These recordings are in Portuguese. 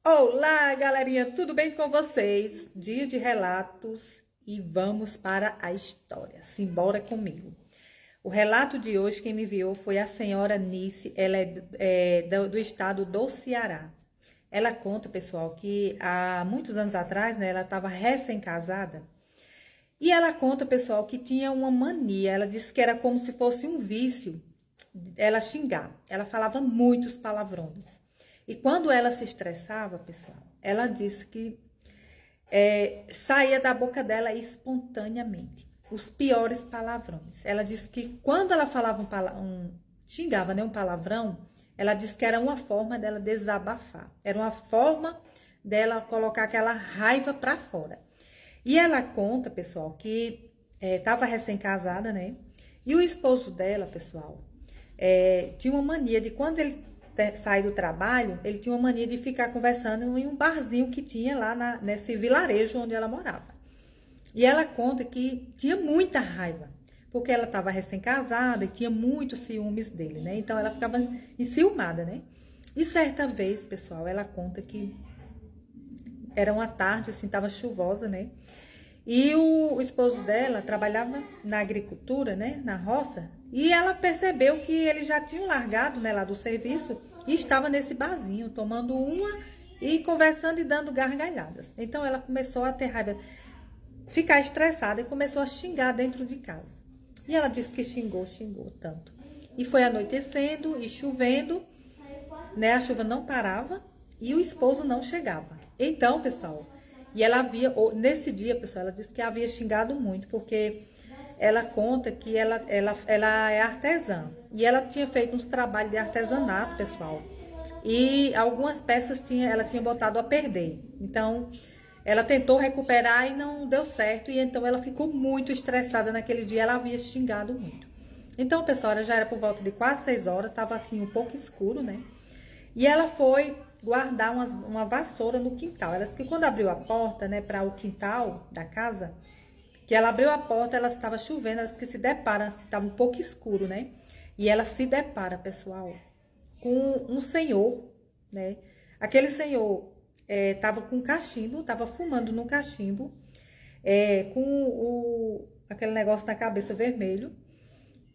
Olá, galerinha, tudo bem com vocês? Dia de relatos e vamos para a história. Simbora comigo. O relato de hoje, quem me enviou foi a senhora Nice, ela do estado do Ceará. Ela conta, pessoal, que há muitos anos atrás, né, ela estava recém-casada. E ela conta, pessoal, que tinha uma mania. Ela disse que era como se fosse um vício ela xingar. Ela falava muitos palavrões. E quando ela se estressava, pessoal, ela disse que saía da boca dela espontaneamente os piores palavrões. Ela disse que quando ela falava xingava, né, um palavrão, ela disse que era uma forma dela desabafar. Era uma forma dela colocar aquela raiva para fora. E ela conta, pessoal, que estava recém-casada, né? E o esposo dela, pessoal, tinha uma mania de quando ele sair do trabalho, ele tinha uma mania de ficar conversando em um barzinho que tinha lá nesse vilarejo onde ela morava. E ela conta que tinha muita raiva, porque ela estava recém-casada e tinha muitos ciúmes dele, né? Então ela ficava enciumada, né? E certa vez, pessoal, ela conta que era uma tarde, assim, estava chuvosa, né? E o esposo dela trabalhava na agricultura, né, na roça, e ela percebeu que eles já tinham largado, né, lá do serviço e estava nesse barzinho, tomando uma e conversando e dando gargalhadas. Então ela começou a ter raiva, ficar estressada e começou a xingar dentro de casa. E ela disse que xingou tanto. E foi anoitecendo e chovendo, né, a chuva não parava e o esposo não chegava. Então, pessoal, e ela havia, nesse dia, pessoal, ela disse que havia xingado muito, porque ela conta que ela é artesã. E ela tinha feito uns trabalhos de artesanato, pessoal. E algumas peças ela tinha botado a perder. Então, ela tentou recuperar e não deu certo. E então ela ficou muito estressada naquele dia, ela havia xingado muito. Então, pessoal, ela já era por volta de quase 6 horas, estava assim um pouco escuro, né? E ela foi guardar uma vassoura no quintal. Ela disse que quando abriu a porta, né, para o quintal da casa, que ela abriu a porta, ela estava chovendo, ela disse que se depara, estava um pouco escuro, né? E ela se depara, pessoal, com um senhor, né? Aquele senhor estava com um cachimbo, estava fumando no cachimbo, com aquele negócio na cabeça vermelho.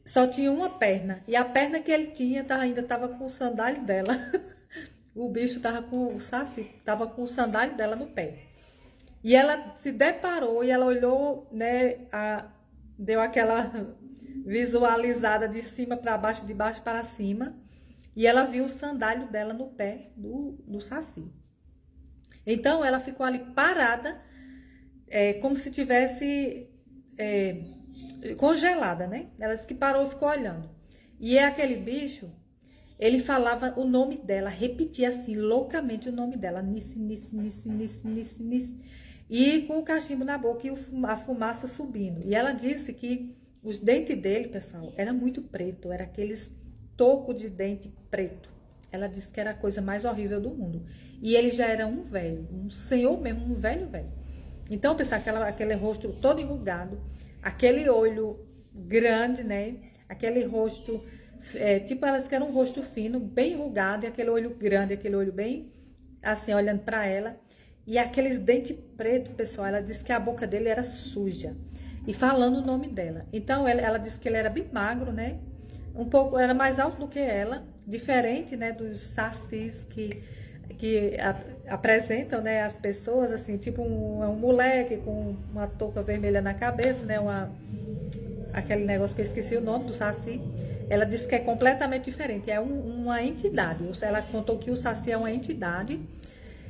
Só tinha uma perna. E a perna que ele tinha ainda estava com o sandália dela. O bicho tava com o saci, tava com o sandália dela no pé. E ela se deparou e ela olhou, né, deu aquela visualizada de cima para baixo, de baixo para cima. E ela viu o sandália dela no pé do saci. Então ela ficou ali parada, como se tivesse congelada, né? Ela disse que parou e ficou olhando. E aquele bicho, ele falava o nome dela, repetia assim, loucamente o nome dela. Nice, nice, nice, nice, nice, nice. E com o cachimbo na boca e a fumaça subindo. E ela disse que os dentes dele, pessoal, era muito preto. Era aqueles tocos de dente preto. Ela disse que era a coisa mais horrível do mundo. E ele já era um velho, um senhor mesmo, um velho, velho. Então, pessoal, aquele rosto todo enrugado, aquele olho grande, né? Aquele rosto... tipo, elas querem um rosto fino, bem enrugado, e aquele olho grande, aquele olho bem assim, olhando para ela. E aqueles dentes pretos, pessoal, ela disse que a boca dele era suja. E falando o nome dela. Então, ela disse que ele era bem magro, né? Um pouco, era mais alto do que ela, diferente, né, dos sacis que apresentam, né, as pessoas, assim, tipo um moleque com uma touca vermelha na cabeça, né, aquele negócio que eu esqueci o nome do saci. Ela disse que é completamente diferente, é uma entidade. Ela contou que o saci é uma entidade,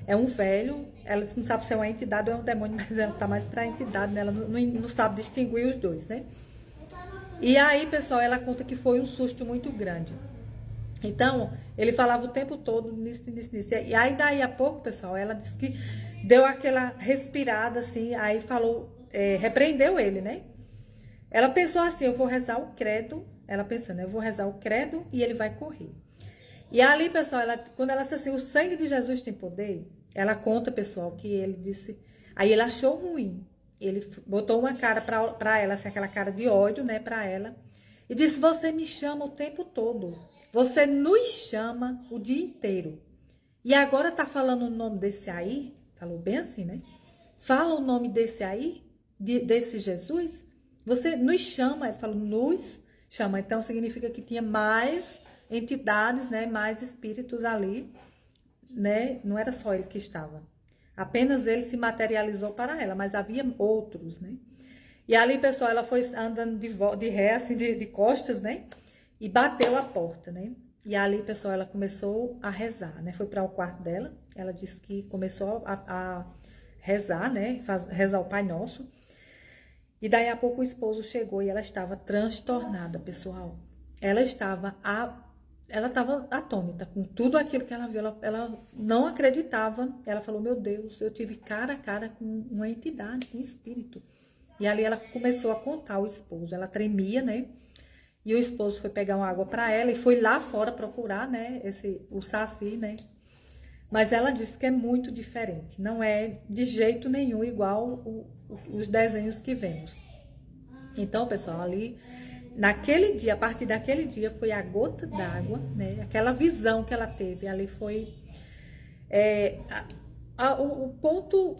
é um velho. Ela não sabe se é uma entidade ou é um demônio, mas ela tá mais pra entidade, né? Ela não sabe distinguir os dois, né? E aí, pessoal, ela conta que foi um susto muito grande. Então, ele falava o tempo todo nisso. E aí, daí a pouco, pessoal, ela disse que deu aquela respirada, assim, aí falou, repreendeu ele, né? Ela pensou assim, eu vou rezar o credo. Ela pensando, eu vou rezar o credo e ele vai correr. E ali, pessoal, quando ela disse assim, o sangue de Jesus tem poder, ela conta, pessoal, que ele disse... Aí ele achou ruim. Ele botou uma cara pra ela, assim, aquela cara de ódio, né, pra ela. E disse, você me chama o tempo todo. Você nos chama o dia inteiro. E agora tá falando o nome desse aí, falou bem assim, né? Fala o nome desse aí, desse Jesus. Você nos chama, ele falou, nos chama. Então significa que tinha mais entidades, né? Mais espíritos ali, né? Não era só ele que estava. Apenas ele se materializou para ela, mas havia outros, né? E ali, pessoal, ela foi andando de ré, assim, de costas, né? E bateu a porta, né? E ali, pessoal, ela começou a rezar, né? Foi para o quarto dela. Ela disse que começou a rezar, né? Rezar o Pai Nosso. E daí a pouco o esposo chegou e ela estava transtornada, pessoal. Ela estava atônita com tudo aquilo que ela viu. Ela não acreditava. Ela falou, meu Deus, eu tive cara a cara com uma entidade, com um espírito. E ali ela começou a contar o esposo. Ela tremia, né? E o esposo foi pegar uma água para ela e foi lá fora procurar, né? O Saci, né? Mas ela disse que é muito diferente. Não é de jeito nenhum igual os desenhos que vemos. Então, pessoal, ali, naquele dia, a partir daquele dia, foi a gota d'água, né? Aquela visão que ela teve, ali foi o ponto,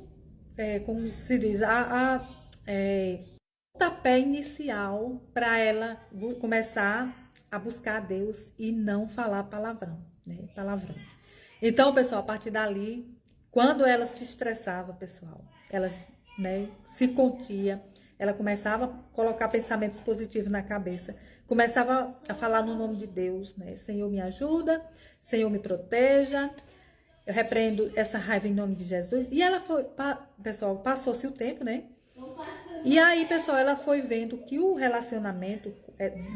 como se diz, pontapé inicial para ela começar a buscar a Deus e não falar palavrão, né? Palavrões. Então, pessoal, a partir dali, quando ela se estressava, pessoal, ela, né, se contia, ela começava a colocar pensamentos positivos na cabeça, começava a falar no nome de Deus, né? Senhor, me ajuda, Senhor, me proteja, eu repreendo essa raiva em nome de Jesus. E ela foi, pessoal, passou-se o tempo, né? E aí, pessoal, ela foi vendo que o relacionamento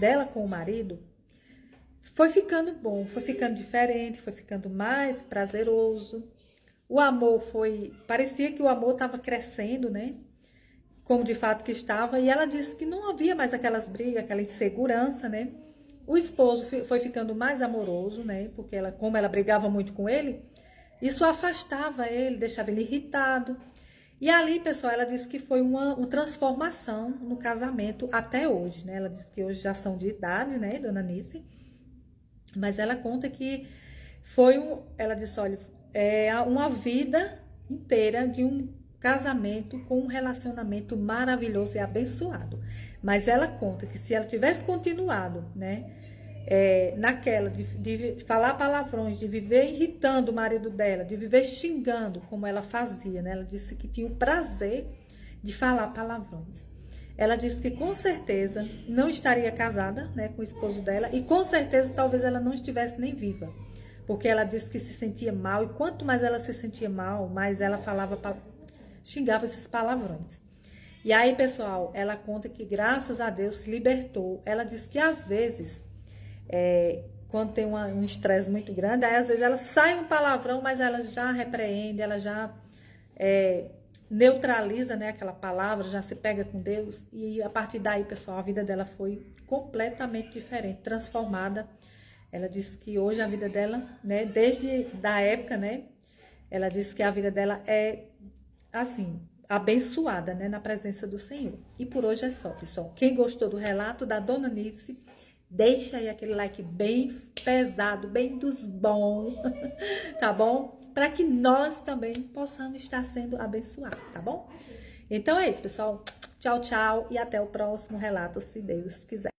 dela com o marido foi ficando bom, foi ficando diferente, foi ficando mais prazeroso. O amor parecia que o amor estava crescendo, né? Como de fato que estava. E ela disse que não havia mais aquelas brigas, aquela insegurança, né? O esposo foi ficando mais amoroso, né? Porque como ela brigava muito com ele, isso afastava ele, deixava ele irritado. E ali, pessoal, ela disse que foi uma transformação no casamento até hoje, né? Ela disse que hoje já são de idade, né, dona Nice? Mas ela conta que ela disse, olha, uma vida inteira de um casamento com um relacionamento maravilhoso e abençoado. Mas ela conta que se ela tivesse continuado, né, naquela de falar palavrões, de viver irritando o marido dela, de viver xingando, como ela fazia, né? Ela disse que tinha o prazer de falar palavrões. Ela disse que com certeza não estaria casada, né, com o esposo dela e com certeza talvez ela não estivesse nem viva, porque ela disse que se sentia mal e quanto mais ela se sentia mal, mais ela xingava esses palavrões. E aí, pessoal, ela conta que graças a Deus se libertou. Ela disse que às vezes, quando tem um estresse muito grande, aí às vezes ela sai um palavrão, mas ela já repreende, ela já neutraliza, né, aquela palavra, já se pega com Deus. E a partir daí, pessoal, a vida dela foi completamente diferente, transformada. Ela disse que hoje a vida dela, né, desde da época, né, ela disse que a vida dela é, assim, abençoada, né, na presença do Senhor. E por hoje é só, pessoal. Quem gostou do relato da Dona Nice, deixa aí aquele like bem pesado, bem dos bons, tá bom? Para que nós também possamos estar sendo abençoados, tá bom? Então é isso, pessoal. Tchau, tchau e até o próximo relato, se Deus quiser.